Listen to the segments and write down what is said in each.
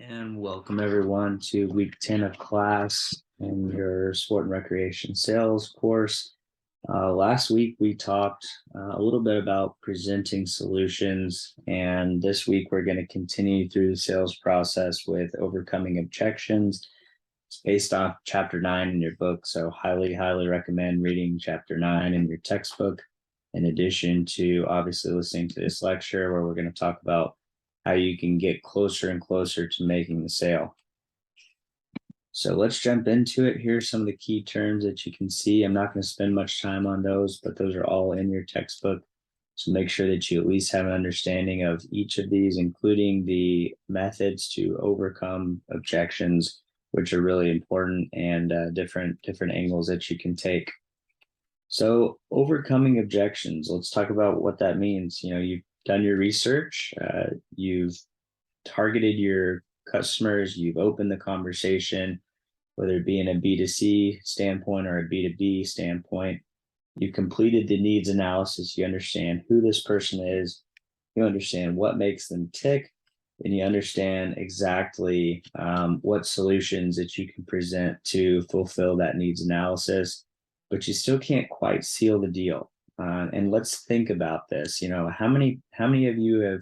And welcome everyone to week 10 of class in your sport and recreation sales course. Last week we talked a little bit about presenting solutions, and this week we're going to continue through the sales process with overcoming objections. It's based off chapter 9 in your book, so highly recommend reading chapter 9 in your textbook, in addition to obviously listening to this lecture where we're going to talk about how you can get closer and closer to making the sale. So let's jump into it. Here's some of the key terms that you can see. I'm not going to spend much time on those, but those are all in your textbook. So make sure that you at least have an understanding of each of these, including the methods to overcome objections, which are really important, and different angles that you can take. So overcoming objections, let's talk about what that means. You've done your research, you've targeted your customers, you've opened the conversation, whether it be in a B2C standpoint or a B2B standpoint. You completed the needs analysis. You understand who this person is, you understand what makes them tick, and you understand exactly what solutions that you can present to fulfill that needs analysis, but you still can't quite seal the deal. And let's think about this. How many of you have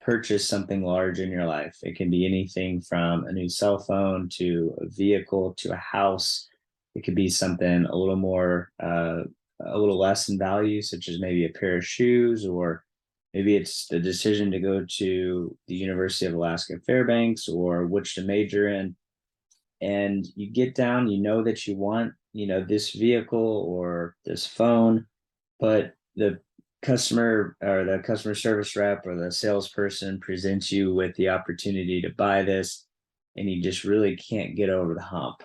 purchased something large in your life? It can be anything from a new cell phone to a vehicle to a house. It could be something a little more, a little less in value, such as maybe a pair of shoes, or maybe it's the decision to go to the University of Alaska Fairbanks or which to major in. And you get down, that you want, this vehicle or this phone, but the customer or the customer service rep or the salesperson presents you with the opportunity to buy this, and you just really can't get over the hump.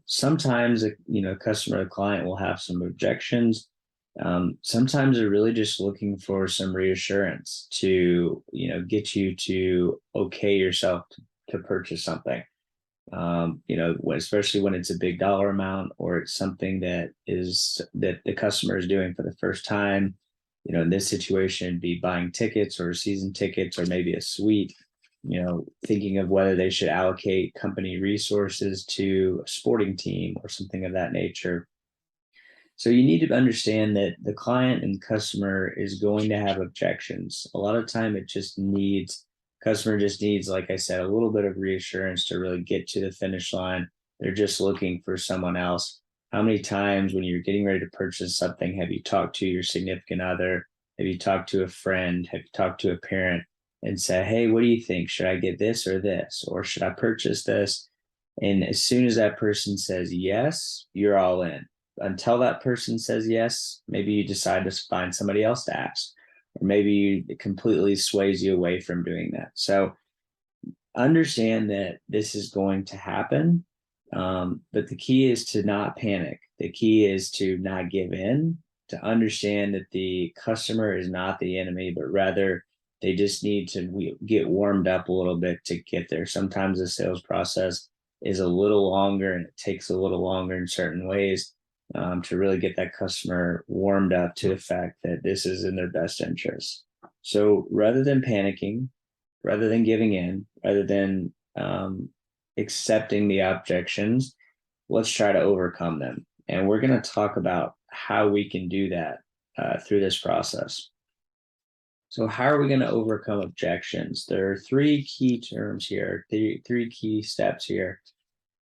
Sometimes, customer or client will have some objections. Sometimes they're really just looking for some reassurance to, get you to okay yourself to purchase something. Especially when it's a big dollar amount or it's something that the customer is doing for the first time. In this situation, be buying tickets or season tickets or maybe a suite, thinking of whether they should allocate company resources to a sporting team or something of that nature. So you need to understand that the client and customer is going to have objections. A lot of time customer just needs, like I said, a little bit of reassurance to really get to the finish line. They're just looking for someone else. How many times when you're getting ready to purchase something, have you talked to your significant other? Have you talked to a friend? Have you talked to a parent and said, hey, what do you think? Should I get this or this? Or should I purchase this? And as soon as that person says yes, you're all in. Until that person says yes, maybe you decide to find somebody else to ask. Or maybe it completely sways you away from doing that. So understand that this is going to happen, but the key is to not panic. The key is to not give in, to understand that the customer is not the enemy, but rather they just need to get warmed up a little bit to get there. Sometimes the sales process is a little longer and it takes a little longer in certain ways. To really get that customer warmed up to the fact that this is in their best interest. So rather than panicking, rather than giving in, rather than accepting the objections, let's try to overcome them. And we're going to talk about how we can do that through this process. So how are we going to overcome objections? There are three key terms here, three key steps here.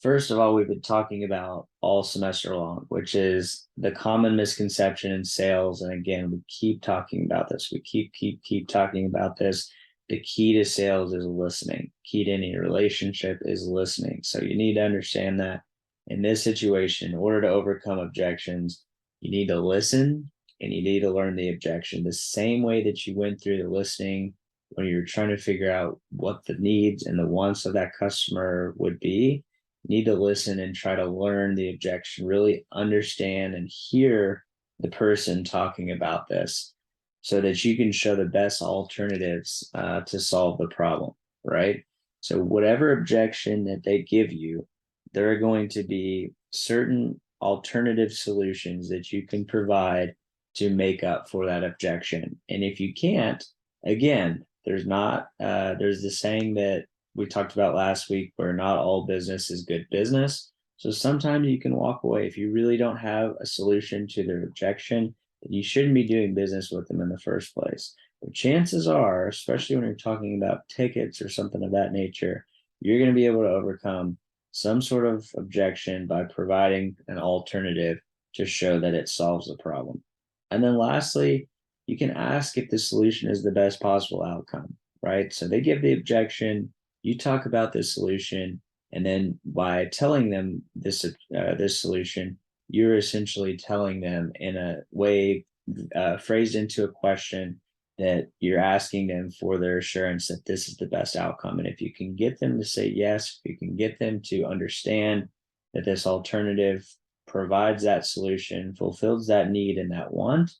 First of all, we've been talking about all semester long, which is the common misconception in sales. And again, we keep talking about this. We keep talking about this. The key to sales is listening. Key to any relationship is listening. So you need to understand that in this situation, in order to overcome objections, you need to listen and you need to learn the objection the same way that you went through the listening when you're trying to figure out what the needs and the wants of that customer would be. Need to listen and try to learn the objection, really understand and hear the person talking about this so that you can show the best alternatives to solve the problem, right? So whatever objection that they give you, there are going to be certain alternative solutions that you can provide to make up for that objection. And if you can't, again, there's the saying that we talked about last week, where not all business is good business. So sometimes you can walk away if you really don't have a solution to their objection, then you shouldn't be doing business with them in the first place. But chances are, especially when you're talking about tickets or something of that nature, you're going to be able to overcome some sort of objection by providing an alternative to show that it solves the problem. And then lastly, you can ask if the solution is the best possible outcome, right? So they give the objection, you talk about the solution, and then by telling them this solution, you're essentially telling them in a way phrased into a question that you're asking them for their assurance that this is the best outcome. And if you can get them to say yes, if you can get them to understand that this alternative provides that solution, fulfills that need and that want,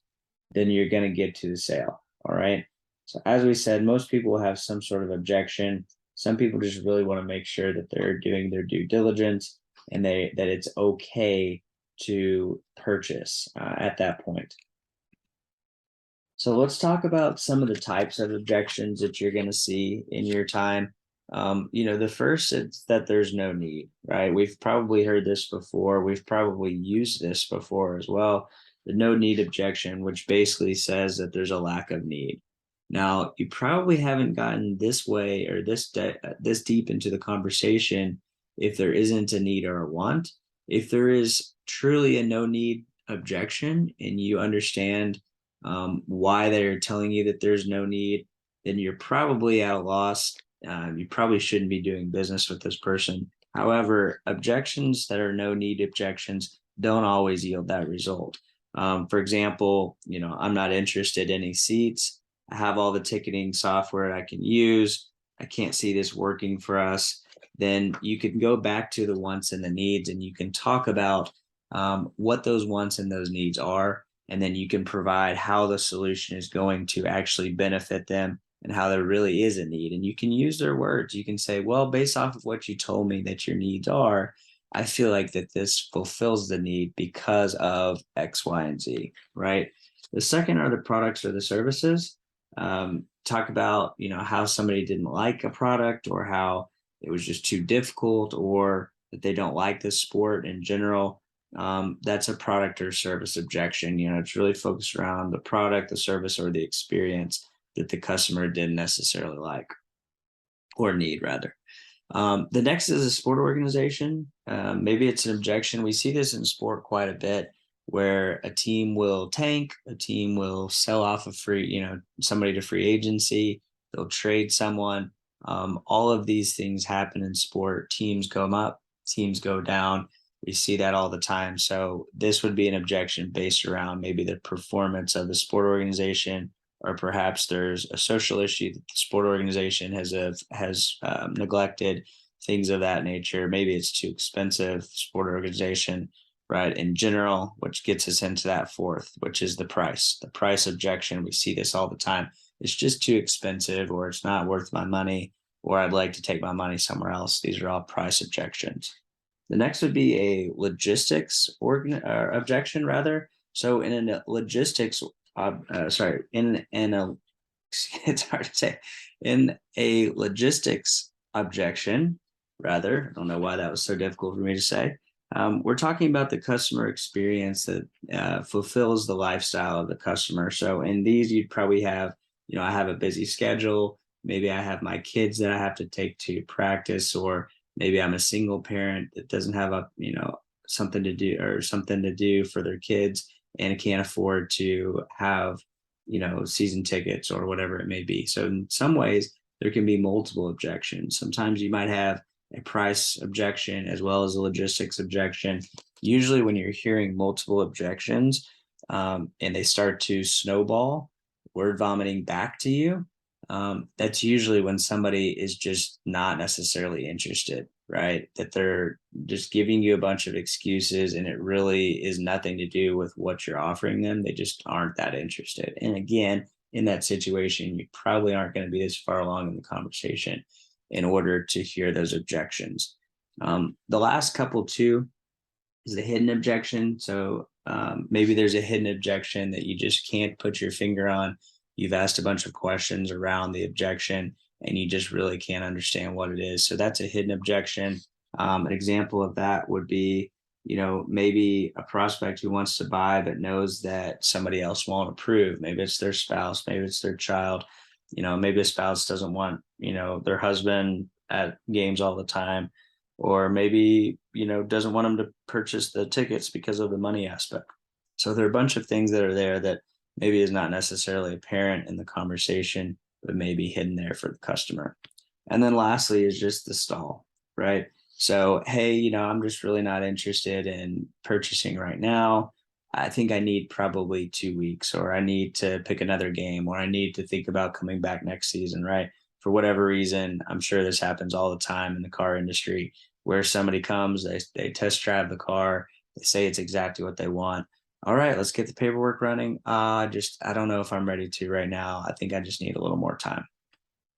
then you're going to get to the sale. All right. So as we said, most people have some sort of objection. Some people just really want to make sure that they're doing their due diligence and that it's okay to purchase at that point. So let's talk about some of the types of objections that you're going to see in your time. The first is that there's no need, right? We've probably heard this before. We've probably used this before as well. The no need objection, which basically says that there's a lack of need. Now, you probably haven't gotten this way or this deep into the conversation if there isn't a need or a want. If there is truly a no need objection and you understand why they're telling you that there's no need, then you're probably at a loss. You probably shouldn't be doing business with this person. However, objections that are no need objections don't always yield that result. For example, I'm not interested in any seats. I have all the ticketing software I can use. I can't see this working for us. Then you can go back to the wants and the needs, and you can talk about what those wants and those needs are. And then you can provide how the solution is going to actually benefit them and how there really is a need. And you can use their words. You can say, well, based off of what you told me that your needs are, I feel like that this fulfills the need because of X, Y, and Z, right? The second are the products or the services. Talk about, how somebody didn't like a product or how it was just too difficult or that they don't like the sport in general. That's a product or service objection. It's really focused around the product, the service, or the experience that the customer didn't necessarily like or need, rather. The next is a sport organization. Maybe it's an objection. We see this in sport quite a bit, where a team will tank, a team will sell off a somebody to free agency, they'll trade someone. All of these things happen in sport. Teams go up, teams go down. We see that all the time. So this would be an objection based around maybe the performance of the sport organization, or perhaps there's a social issue that the sport organization has neglected, things of that nature. Maybe it's too expensive, sport organization, right? In general, which gets us into that fourth, which is the price objection. We see this all the time. It's just too expensive, or it's not worth my money, or I'd like to take my money somewhere else. These are all price objections. The next would be a logistics objection, rather. So in a logistics, it's hard to say. In a logistics objection, rather, I don't know why that was so difficult for me to say. We're talking about the customer experience that fulfills the lifestyle of the customer. So in these, you'd probably have, I have a busy schedule. Maybe I have my kids that I have to take to practice, or maybe I'm a single parent that doesn't have something to do for their kids and can't afford to have, season tickets or whatever it may be. So in some ways, there can be multiple objections. Sometimes you might have a price objection as well as a logistics objection. Usually when you're hearing multiple objections and they start to snowball, word vomiting back to you, that's usually when somebody is just not necessarily interested, right? That they're just giving you a bunch of excuses and it really is nothing to do with what you're offering them. They just aren't that interested. And again, in that situation, you probably aren't going to be this far along in the conversation in order to hear those objections. The last couple too is the hidden objection. So maybe there's a hidden objection that you just can't put your finger on. You've asked a bunch of questions around the objection and you just really can't understand what it is. So that's a hidden objection. An example of that would be, maybe a prospect who wants to buy but knows that somebody else won't approve. Maybe it's their spouse, maybe it's their child. Maybe a spouse doesn't want, their husband at games all the time, or maybe, doesn't want them to purchase the tickets because of the money aspect. So there are a bunch of things that are there that maybe is not necessarily apparent in the conversation, but may be hidden there for the customer. And then lastly is just the stall, right? So, hey, I'm just really not interested in purchasing right now. I think I need probably 2 weeks, or I need to pick another game, or I need to think about coming back next season, right? For whatever reason, I'm sure this happens all the time in the car industry, where somebody comes, they test drive the car, they say it's exactly what they want. All right, let's get the paperwork running. I don't know if I'm ready to right now. I think I just need a little more time.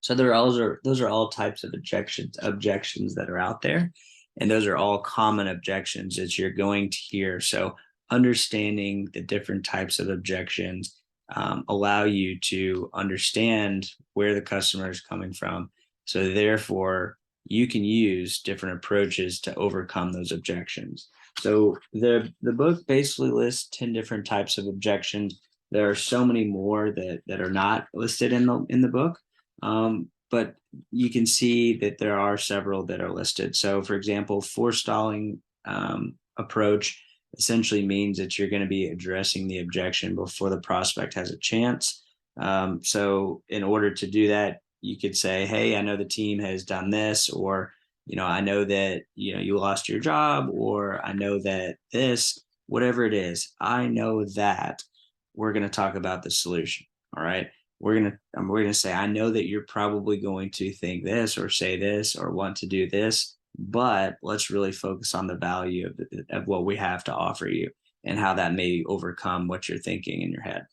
So those are all types of objections that are out there. And those are all common objections that you're going to hear. So understanding the different types of objections allow you to understand where the customer is coming from. So therefore, you can use different approaches to overcome those objections. So the book basically lists 10 different types of objections. There are so many more that are not listed in the book. But you can see that there are several that are listed. So for example, forestalling approach essentially means that you're going to be addressing the objection before the prospect has a chance. So in order to do that, you could say, hey, I know the team has done this, or, I know that, you lost your job, or I know that this, whatever it is, I know that we're going to talk about the solution. All right. We're gonna say, I know that you're probably going to think this or say this or want to do this, but let's really focus on the value of what we have to offer you and how that may overcome what you're thinking in your head.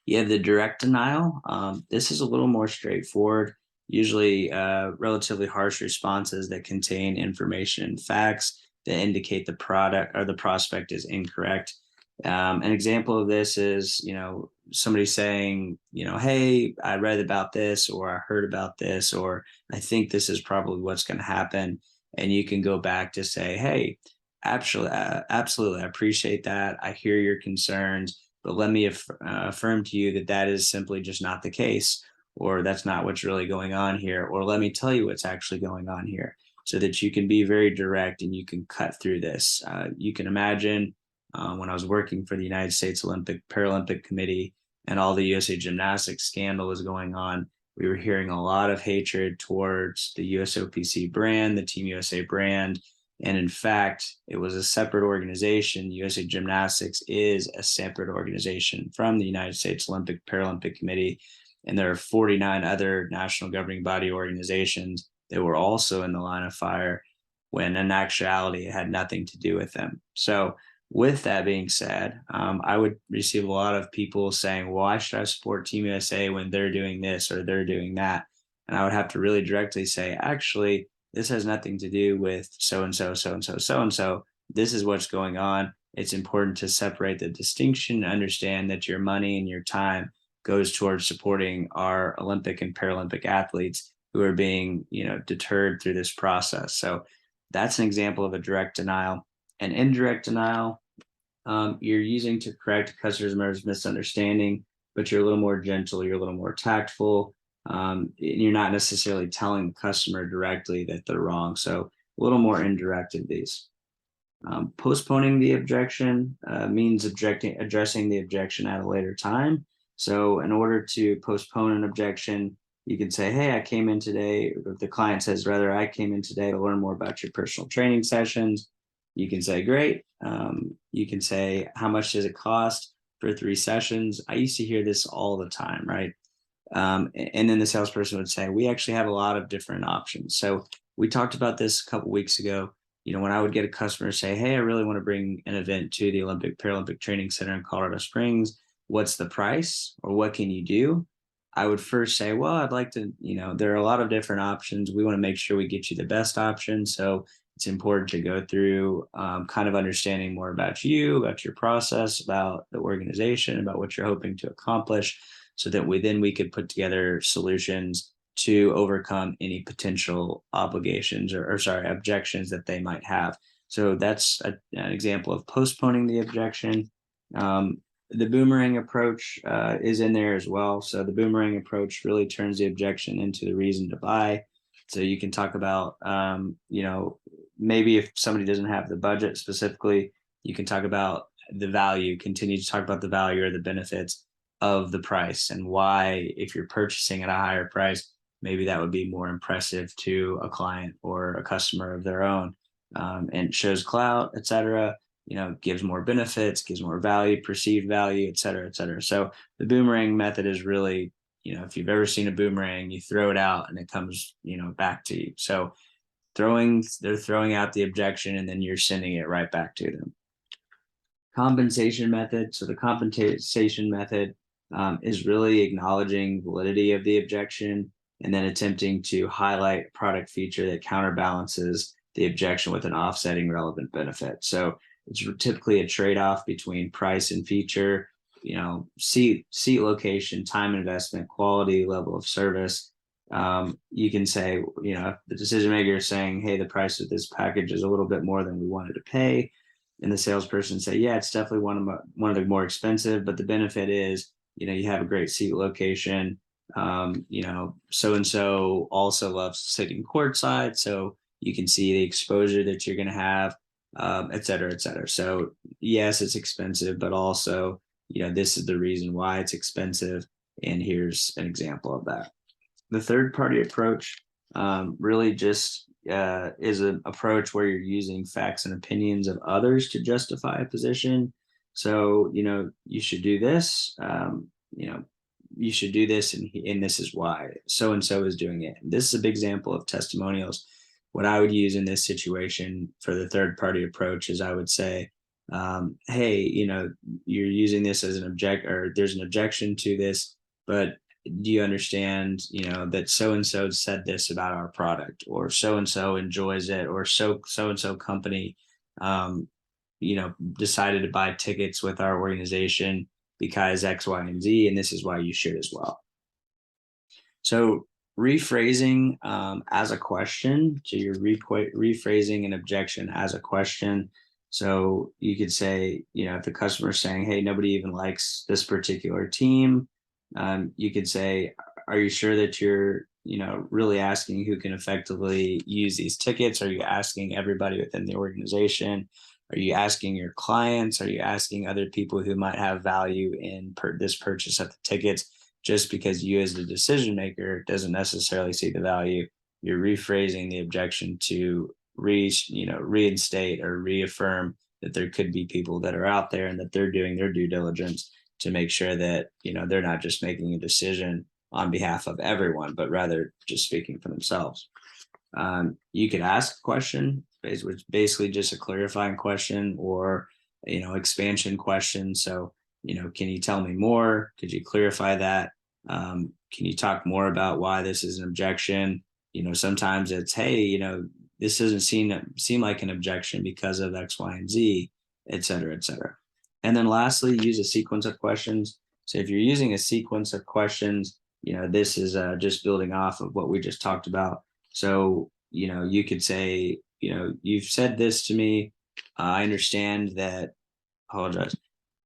You have the direct denial. This is a little more straightforward, usually relatively harsh responses that contain information and facts that indicate the product or the prospect is incorrect. An example of this is, somebody saying, hey, I read about this, or I heard about this, or I think this is probably what's going to happen. And you can go back to say, hey, absolutely, I appreciate that. I hear your concerns, but let me affirm to you that that is simply just not the case, or that's not what's really going on here, or let me tell you what's actually going on here, so that you can be very direct and you can cut through this. You can imagine when I was working for the United States Olympic Paralympic Committee and all the USA Gymnastics scandal was going on, we were hearing a lot of hatred towards the USOPC brand, the Team USA brand. And in fact, it was a separate organization. USA Gymnastics is a separate organization from the United States Olympic Paralympic Committee. And there are 49 other national governing body organizations that were also in the line of fire, when in actuality, it had nothing to do with them. So with that being said, I would receive a lot of people saying, well, why should I support Team USA when they're doing this or they're doing that? And I would have to really directly say, actually, this has nothing to do with so-and-so, so-and-so, so-and-so. This is what's going on. It's important to separate the distinction, understand that your money and your time goes towards supporting our Olympic and Paralympic athletes who are being, deterred through this process. So that's an example of a direct denial. An indirect denial, you're using to correct a customer's misunderstanding, but you're a little more gentle, you're a little more tactful. You're not necessarily telling the customer directly that they're wrong. So a little more indirect in these. Postponing the objection means addressing the objection at a later time. So in order to postpone an objection, you can say, hey, I came in today, or if the client says, rather, I came in today to learn more about your personal training sessions. You can say, great. You can say, how much does it cost for 3 sessions? I used to hear this all the time, right? And then the salesperson would say, we actually have a lot of different options. So we talked about this a couple of weeks ago. When I would get a customer say, hey, I really want to bring an event to the Olympic Paralympic Training Center in Colorado Springs. What's the price, or what can you do? I would first say, well, I'd like to, there are a lot of different options. We want to make sure we get you the best option. So it's important to go through kind of understanding more about you, about your process, about the organization, about what you're hoping to accomplish, so that we could put together solutions to overcome any potential obligations or sorry, objections that they might have. So that's an example of postponing the objection. The boomerang approach is in there as well. So the boomerang approach really turns the objection into the reason to buy. So you can talk about, maybe if somebody doesn't have the budget specifically, you can talk about the value, continue to talk about the value or the benefits of the price and why, if you're purchasing at a higher price, maybe that would be more impressive to a client or a customer of their own, and shows clout, et cetera. Gives more benefits, gives more value, perceived value, et cetera, et cetera. So the boomerang method is really, if you've ever seen a boomerang, you throw it out and it comes, back to you. So they're throwing out the objection and then you're sending it right back to them. Compensation method. So the compensation method is really acknowledging validity of the objection and then attempting to highlight a product feature that counterbalances the objection with an offsetting relevant benefit. So it's typically a trade-off between price and feature, seat location, time investment, quality, level of service. You can say, if the decision maker is saying, hey, the price of this package is a little bit more than we wanted to pay, and the salesperson say, yeah, it's definitely one of the more expensive, but the benefit is, you have a great seat location. So-and-so also loves sitting courtside, so you can see the exposure that you're going to have, et cetera, et cetera. So yes, it's expensive, but also, this is the reason why it's expensive. And here's an example of that. The third party approach really just is an approach where you're using facts and opinions of others to justify a position. So, you should do this, you should do this, and this is why so-and-so is doing it. This is a big example of testimonials. What I would use in this situation for the third party approach is I would say, hey, you're using this as an or there's an objection to this, but do you understand, that so-and-so said this about our product, or so-and-so enjoys it, or so-and-so company, decided to buy tickets with our organization because X, Y, and Z, and this is why you should as well. So rephrasing as a question. So you're rephrasing an objection as a question. So you could say, if the customer is saying, hey, nobody even likes this particular team, you could say, are you sure that you're, really asking who can effectively use these tickets? Are you asking everybody within the organization? Are you asking your clients? Are you asking other people who might have value in this purchase of the tickets? Just because you as the decision maker doesn't necessarily see the value, you're rephrasing the objection to reinstate or reaffirm that there could be people that are out there and that they're doing their due diligence to make sure that, they're not just making a decision on behalf of everyone, but rather just speaking for themselves. You could ask a question, which is basically just a clarifying question or, expansion question. So, can you tell me more? Could you clarify that? Can you talk more about why this is an objection? Sometimes it's, hey, this doesn't seem like an objection because of X, Y, and Z, et cetera, et cetera. And then lastly, use a sequence of questions. So if you're using a sequence of questions, this is just building off of what we just talked about. So, you could say, you've said this to me. I understand that, apologize.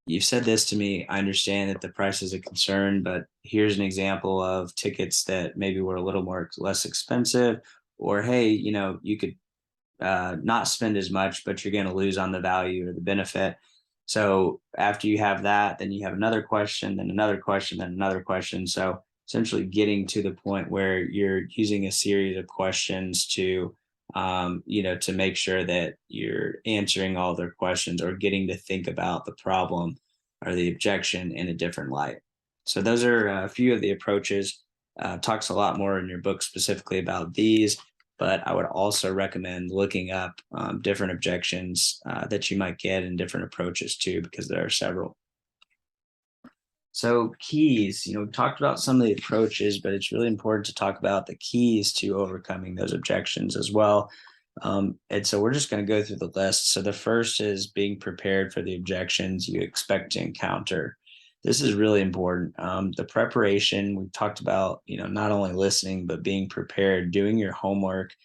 You've said this to me. I understand that the price is a concern, but here's an example of tickets that maybe were a little less expensive, or, hey, you could not spend as much, but you're going to lose on the value or the benefit. So after you have that, then you have another question, then another question, then another question. So essentially getting to the point where you're using a series of questions to, to make sure that you're answering all their questions or getting to think about the problem or the objection in a different light. So those are a few of the approaches. Talks a lot more in your book specifically about these, but I would also recommend looking up different objections that you might get and different approaches too, because there are several. So keys, we've talked about some of the approaches, but it's really important to talk about the keys to overcoming those objections as well. And so we're just going to go through the list. So the first is being prepared for the objections you expect to encounter. This is really important. The preparation, we talked about, not only listening, but being prepared, doing your homework.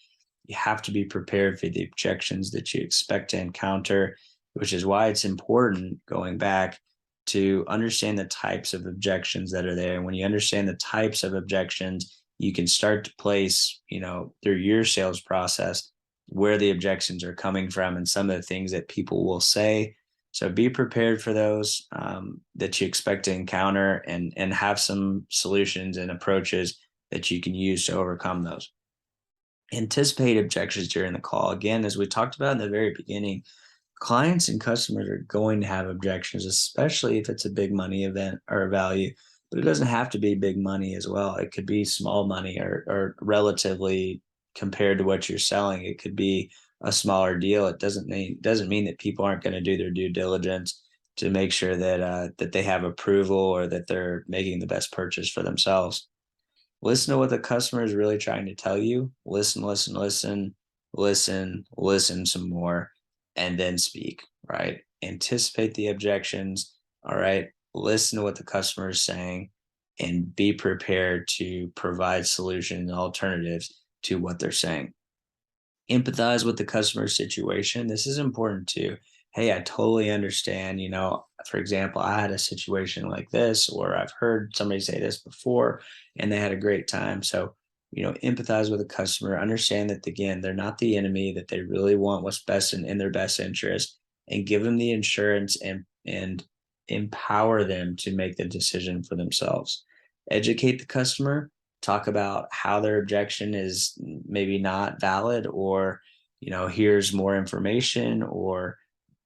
You have to be prepared for the objections that you expect to encounter, which is why it's important, going back, to understand the types of objections that are there. And when you understand the types of objections, you can start to place, through your sales process, where the objections are coming from and some of the things that people will say. So be prepared for those that you expect to encounter, and have some solutions and approaches that you can use to overcome those. Anticipate objections during the call. Again, as we talked about in the very beginning, clients and customers are going to have objections, especially if it's a big money event or a value. But it doesn't have to be big money as well. It could be small money, or relatively compared to what you're selling. It could be a smaller deal. It doesn't mean that people aren't going to do their due diligence to make sure that they have approval, or that they're making the best purchase for themselves. Listen to what the customer is really trying to tell you. Listen, listen, listen, listen, listen some more, and then speak, right? Anticipate the objections. All right. Listen to what the customer is saying, and be prepared to provide solutions and alternatives to what they're saying. Empathize with the customer situation. This is important too. Hey, I totally understand. For example, I had a situation like this, or I've heard somebody say this before and they had a great time. So, empathize with the customer, understand that, again, they're not the enemy, that they really want what's best in their best interest, and give them the insurance, and empower them to make the decision for themselves. Educate the customer, talk about how their objection is maybe not valid, or, here's more information, or,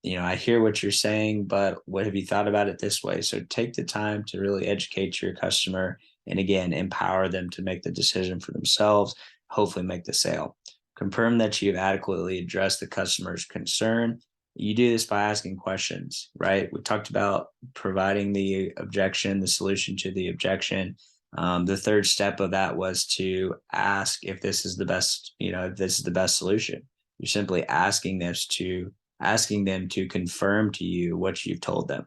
I hear what you're saying, but what have you thought about it this way? So take the time to really educate your customer, and, again, empower them to make the decision for themselves, hopefully make the sale. Confirm that you've adequately addressed the customer's concern. You do this by asking questions, right? We talked about providing the objection, the solution to the objection. The third step of that was to ask if this is the best, if this is the best solution. You're simply asking them to confirm to you what you've told them.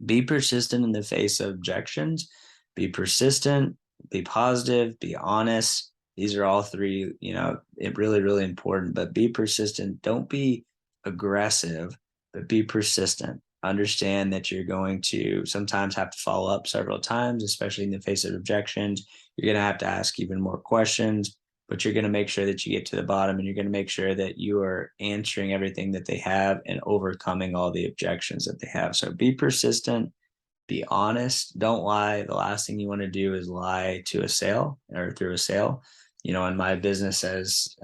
Be persistent in the face of objections. Be persistent, be positive, be honest. These are all three, really, really important. But be persistent. Don't be aggressive, but be persistent. Understand that you're going to sometimes have to follow up several times, especially in the face of objections. You're going to have to ask even more questions, but you're going to make sure that you get to the bottom, and you're going to make sure that you are answering everything that they have and overcoming all the objections that they have. So be persistent, be honest, don't lie. The last thing you want to do is lie to a sale, or through a sale. In my business, as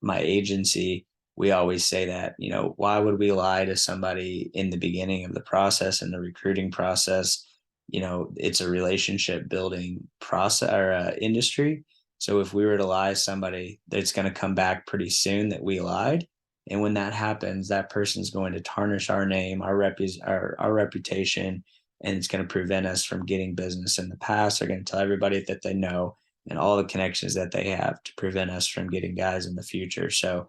my agency, we always say that, why would we lie to somebody in the beginning of the process, in the recruiting process? It's a relationship building process, or industry. So if we were to lie to somebody, that's going to come back pretty soon that we lied. And when that happens, that person's going to tarnish our name, our reputation, and it's going to prevent us from getting business in the past. They're going to tell everybody that they know, and all the connections that they have, to prevent us from getting guys in the future. So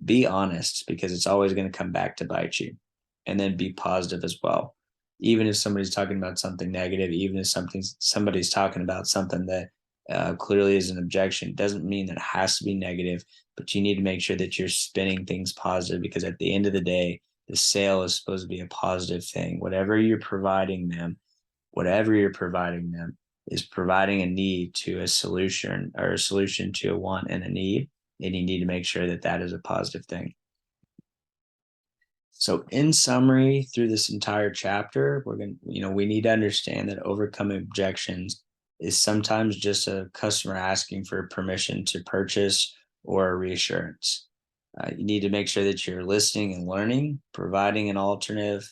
be honest, because it's always going to come back to bite you. And then be positive as well. Even if somebody's talking about something negative, even if somebody's talking about something that clearly is an objection, doesn't mean that it has to be negative, but you need to make sure that you're spinning things positive, because at the end of the day, the sale is supposed to be a positive thing. Whatever you're providing them is providing a need to a solution, or a solution to a want and a need. And you need to make sure that that is a positive thing. So in summary, through this entire chapter, we need to understand that overcoming objections is sometimes just a customer asking for permission to purchase, or a reassurance. You need to make sure that you're listening and learning, providing an alternative,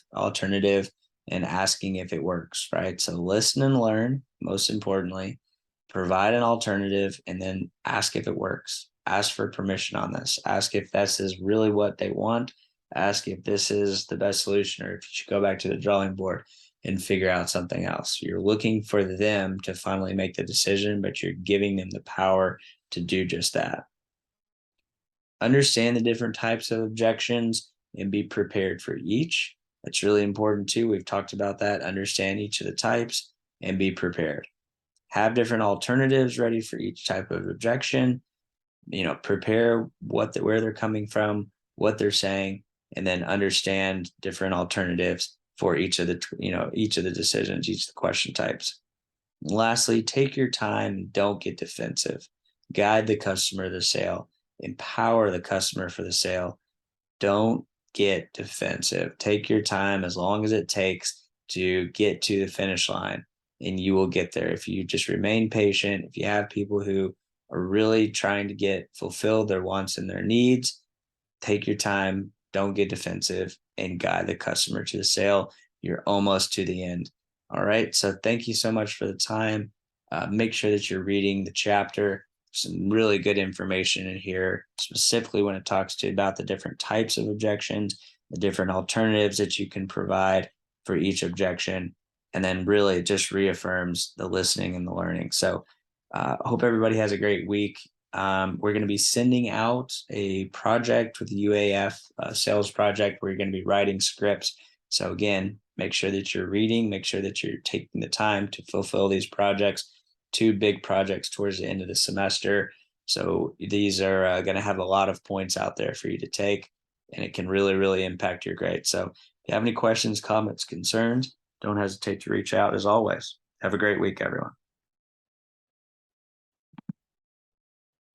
and asking if it works, right? So listen and learn, most importantly, provide an alternative, and then ask if it works. Ask for permission on this. Ask if this is really what they want. Ask if this is the best solution, or if you should go back to the drawing board and figure out something else. You're looking for them to finally make the decision, but you're giving them the power to do just that. Understand the different types of objections and be prepared for each. That's really important too. We've talked about that. Understand each of the types and be prepared. Have different alternatives ready for each type of objection. Prepare where they're coming from, what they're saying, and then understand different alternatives for each of the decisions, each of the question types. And lastly, take your time. Don't get defensive. Guide the customer to the sale. Empower the customer for the sale. Don't get defensive. Take your time as long as it takes to get to the finish line, and you will get there. If you just remain patient, if you have people who are really trying to fulfill their wants and their needs, take your time, don't get defensive, and guide the customer to the sale. You're almost to the end. All right. So thank you so much for the time. Make sure that you're reading the chapter. Some really good information in here, specifically when it talks to about the different types of objections, the different alternatives that you can provide for each objection, and then really it just reaffirms the listening and the learning. So hope everybody has a great week. We're going to be sending out a project with the UAF sales project where you're going to be writing scripts. So again, make sure that you're reading, make sure that you're taking the time to fulfill these projects. 2 big projects towards the end of the semester. So these are going to have a lot of points out there for you to take, and it can really, really impact your grade. So if you have any questions, comments, concerns, don't hesitate to reach out as always. Have a great week, everyone.